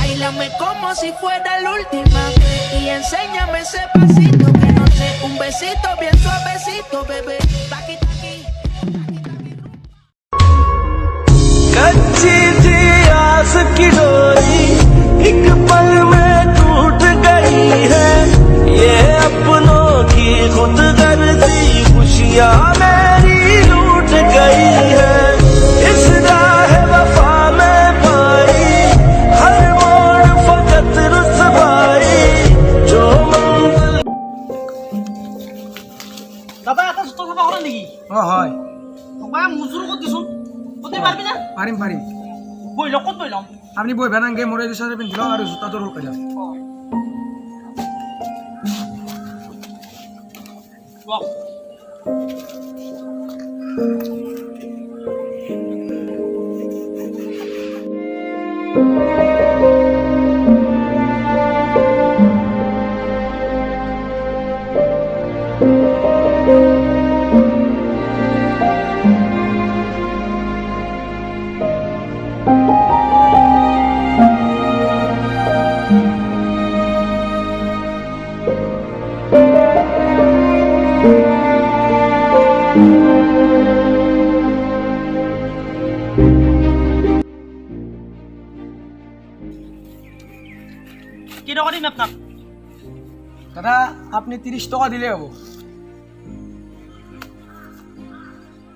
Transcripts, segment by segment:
Báilame como si fuera la última vez y enséñame ese pasito que no sé, un besito bien suavecito, bebé. Taqui, taqui. कच्ची सी आस की डोरी एक पल में टूट गई है ये अपनों की खुदगर्जी खुशियां मेरी लूट गई है इस राह वफा में पाई हर मोड़ फकत रुसवाई जो मंजिल দাদা এটা জুতো চাফা কৰে নেকি অ হয় তোমাক মজুৰ ক'ত দিছো ক'তে পাৰবি না পাৰিম পাৰিম বই ল ক'ত বই লম আপনি বই ভেনাঙ্গে মোৰে বিচাৰে পিন্ধি লও আৰ জুতা তো ৰোল কৰে ৱাহ কি টকা দিম আপোনাক দাদা আপনি 30 টাকা দিলে হবো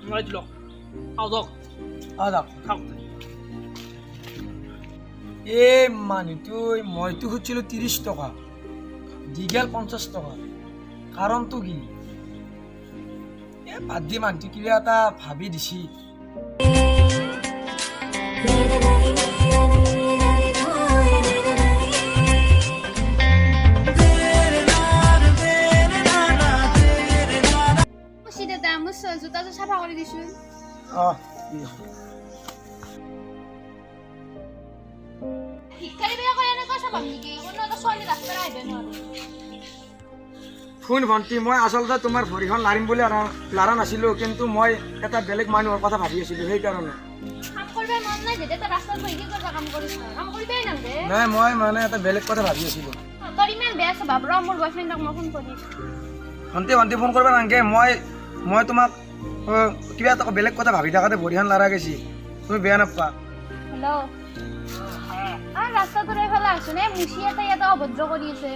মই দিলো আও দক আদাব খাওক এ মানে তুই মই তো হচ্ছিল 30 টাকা দিগেল 50 টাকা কারণ তো কি এ বাদি মানটি কিবা এটা ভাবি দিছি জুতাটো চাফা কৰি দিছো ভিক্ষাৰী বেয়া কৰে এনেকৈ চাফা নেকি কোনো এটা ছোৱালী ৰাস্তাৰে আহিব নোৱাৰে শুন ভন্টি মই আসলতে তোমাৰ ভৰিখন লাৰিম বুলি লাৰা নাছিলো কিন্তু মই এটা বেলেগ মানুহৰ কথা ভাবি আছিলো সেই কাৰণে কাম কৰিব মন নাই যেতিয়া ৰাস্তাত বহি কি কৰিব কাম কৰিছ কাম কৰিবই নালাগে নাই মই মানে এটা বেলেগ কথা ভাবি আছিলো তোৰ ইমান বেয়া স্বভাৱ ৰ মোৰ বয়ফ্ৰেণ্ডক মই ফোন কৰি ভন্টি ভন্টি ফোন কৰিব নালাগে মই তোমাক কিবা এটা বেলেগ কথা ভাবি থাকাতে ভৰিখন লাৰা গেছি তুমি বেয়া নাপা হেল্ল' ৰাস্তাটোৰ এইফালে আছো নে মুচি এটা ইয়াতে অভদ্ৰ কৰি আছে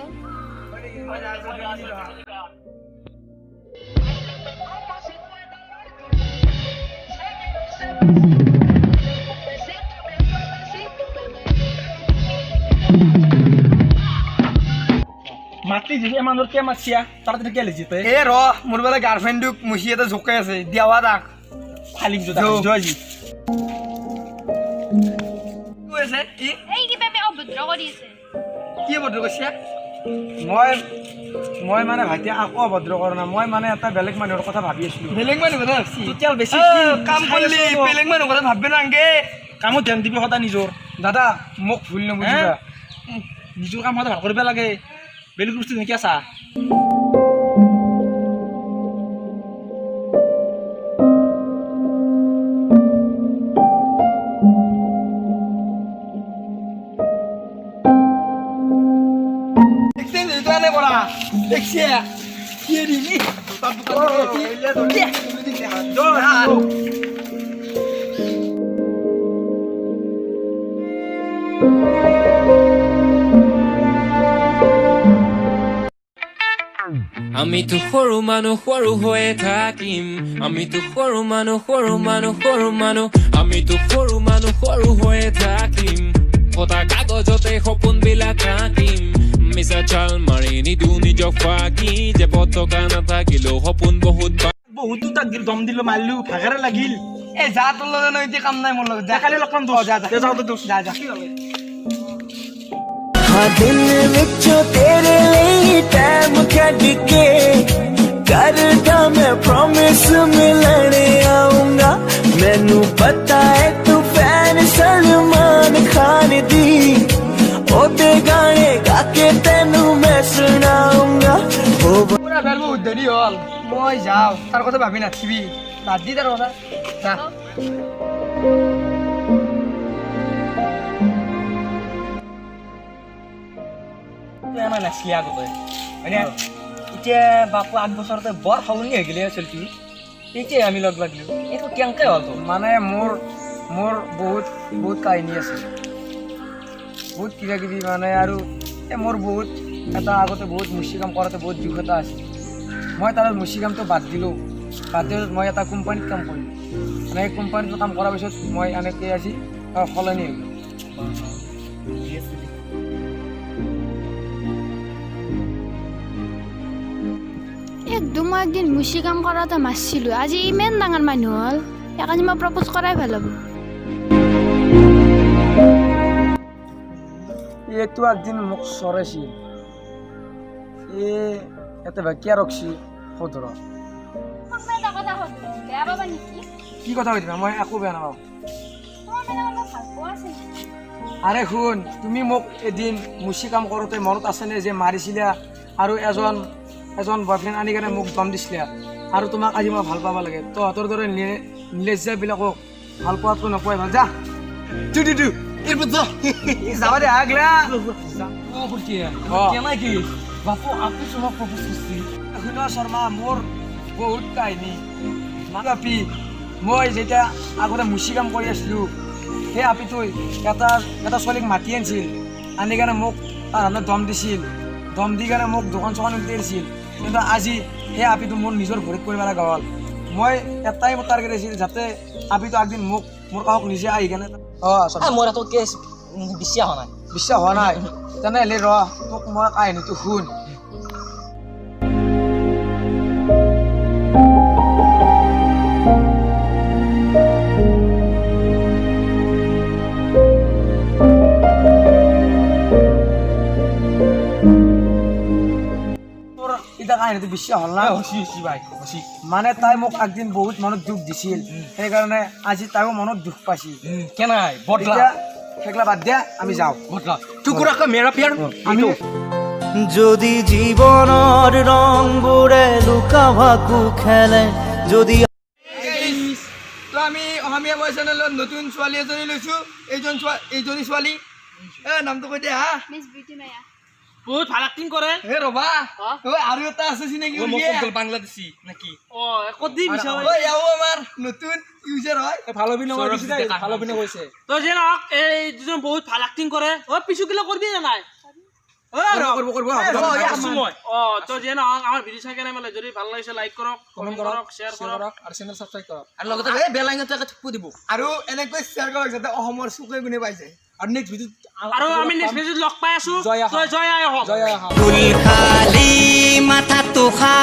মাতি দিছে মানুহৰ কে মাতিয়া তাতে কে লিজিতে এ ৰ মোৰ বেলা গাৰ্লফ্ৰেণ্ডক মুচি এটা জোকাই আছে দিয়াৱা তাক খালি জোতা জয়জি কি আছে কি এই কিবা মে অভদ্ৰ কৰি আছে কি অভদ্ৰ কৈছা মই মানে ভাইটি আকৌ অভদ্ৰ কৰা না মই মানে এটা বেলেগ মানুহৰ কথা ভাবি আছিলো বেলেগ মানুহ কথা ভাবছি তোতিয়াল বেছি কাম কৰিলি বেলেগ মানুহৰ কথা ভাববে নাংগে কামত ধ্যান দিবি সদায় নিজৰ দাদা মোক ভুল নবুজিবা নিজৰ কাম সদায় ভাল কৰিব লাগে বেলেগ বস্তু নেকি আছা দেখছিয়া কি দিনি আমি তো সৰু মানুহ সৰু হৈয়ে থাকিম আমি তো সৰু মানুহ আমি তো সৰু মানুহ সৰু হৈয়ে থাকিম কথা কাগজতে সপোন বিলাক আঁকিম মিছা চাল মাৰি নিদু নিজক ফাঁকি যে পতকা নাথাকিলেও সপোন বহুতো তাক দম দিলো মাৰিলো ভাগাৰে লাগিল এ যা তোৰ লগত এতিয়া কাম নাই মোৰ লগত কালি লগ পাম যা हाँ दिन विचों तेरे लिए टाइम कट के करदा मैं प्रॉमिस मिलने आऊंगा मैनू पता है तू फैन सलमान खान दी ओदे गाने गा के तेनू मैं सुनाऊंगा পুরা বেলবো দেরি হল মই যাও তার কথা ভাবি নাথিবি বাদ দি তার কথা যা তই আমাৰ নাছিলি আগতে হয়নে এতিয়া বাপু 8 বছৰতে বৰ সলনি হৈ গ'লে চলতি এতিয়া আমি লগ লাগিলো এইটো কেনেকৈ হ'ল তোৰ মানে মোৰ বহুত বহুত কাহিনী আছে বহুত কিবা কিবি মানে আৰু মোৰ বহুত এটা আগতে বহুত মুচি কাম কৰোঁতে বহুত দুখ এটা আছিল মই তাৰ মুচি কামটো বাদ দিলোঁ বাদ দিয়াৰ মই এটা কোম্পানীত কাম কৰিলোঁ মানে এই কোম্পানীটো কাম কৰাৰ পিছত মই এনেকৈ আজি সলনি হৈ গ'ল একদম মই একদিন মুচি কাম কৰাতে মাৰিছিলোঁ আজি ইমান ডাঙৰ মানুহ হ'ল সেইকাৰণে মই প্ৰপ'জ কৰাই ভাল হ'ব এইটো একদিন মোক চৰাইছিল ইয়াতে কিয় ৰখছি সোধৰ এটা কথা সুধিলোঁ বেয়া পাবা নেকি কি কথা কৈছিবা মই একো বেয়া নাপাওঁ তোমাৰ মানে অলপ ভাল পোৱা আছে নেকি আৰে শুন তুমি মোক এদিন মুচি কাম কৰোঁতে মনত আছেনে যে মাৰিছিলা আৰু এজন বয়ফ্ৰেণ্ড আনি কেনে মোক দম দিছিলা আৰু তোমাক আজি মই ভাল পাব লাগে তহঁতৰ দৰে নিলেজাবিলাকক ভাল পোৱাটো নকয় ভাল যা যাবা দে আগলা কেনেকৈ বাপু আপনি তোমাক প্ৰপ'জ কৰিছিল শুন শৰ্মা মোৰ বহুত কাহিনী আপি মই যেতিয়া আগতে মুচি কাম কৰি আছিলোঁ সেই আপিটোৱে এটা ছোৱালীক মাতি আনিছিল আনি কেনে মোক তাৰ হাতত দম দিছিল দম দি কেনে মোক দোকান চোকান দিছিল কিন্তু আজি সেই আপিটো মোৰ নিজৰ ভৰিত পৰিব লগা হ'ল মই এটাই টাৰ্গেট আছিল যাতে আপিটো একদিন মোৰ কাষক নিজে আহি কেনে মোৰ হাতত কেছ বিশ্বাস হোৱা নাই তেনেহ'লে তোক মই কাহিনীটো শুন এটা কাহিনীটো বিশ্বাস হ'ল না মানে তাই মোক একদিন বহুত মনত দুখ দিছিল সেইকাৰণে আজি তাইও মনত দুখ পাইছিল কেনাই এতিয়া সেইগিলা বাদ দিয়া আমি যাওঁ টুকুৰাকৈ মেৰা পিয়াৰ আমি যদি জীবনৰ ৰংবোৰে লুকা ভাকু খেলে যদি তো আমি অসমীয়া বয় চেনেলত নতুন ছোৱালী এজনী লৈছোঁ এইজনী ছোৱালী নামটো কৈ দিয়া হা মিছ বিউটি মায়া বহুত ভাল এক্টিং কৰে হে ৰবা আৰু এটা আছে চিনাকি বাংলাদেশী নাকি আমাৰ নতুন ইউজাৰ হয় ভাল অভিনয় কৰিছে তই যে নহওক এই দুজন বহুত ভাল এক্টিং কৰে পিছু কিলা কৰবি নে নাই তই যে নহওক আমাৰ ভিডিঅ' চাই কেনে মানে যদি ভাল লাগিছে লাইক কৰক কমেণ্ট কৰক শ্বেয়াৰ কৰক আৰু চেনেল ছাবস্ক্ৰাইব কৰক আৰু লগতে বেল আইকনটো থুপ দিব আৰু এনেকৈ শ্বেয়াৰ কৰক যাতে অসমৰ চুকে গুণে পাই যায় আৰু নেক্সট ভিডিঅ'ত আৰু আমি নেক্সট ভিডিঅ'ত লগ পাই আছো জয় আই হওক খালি মাথাটো খা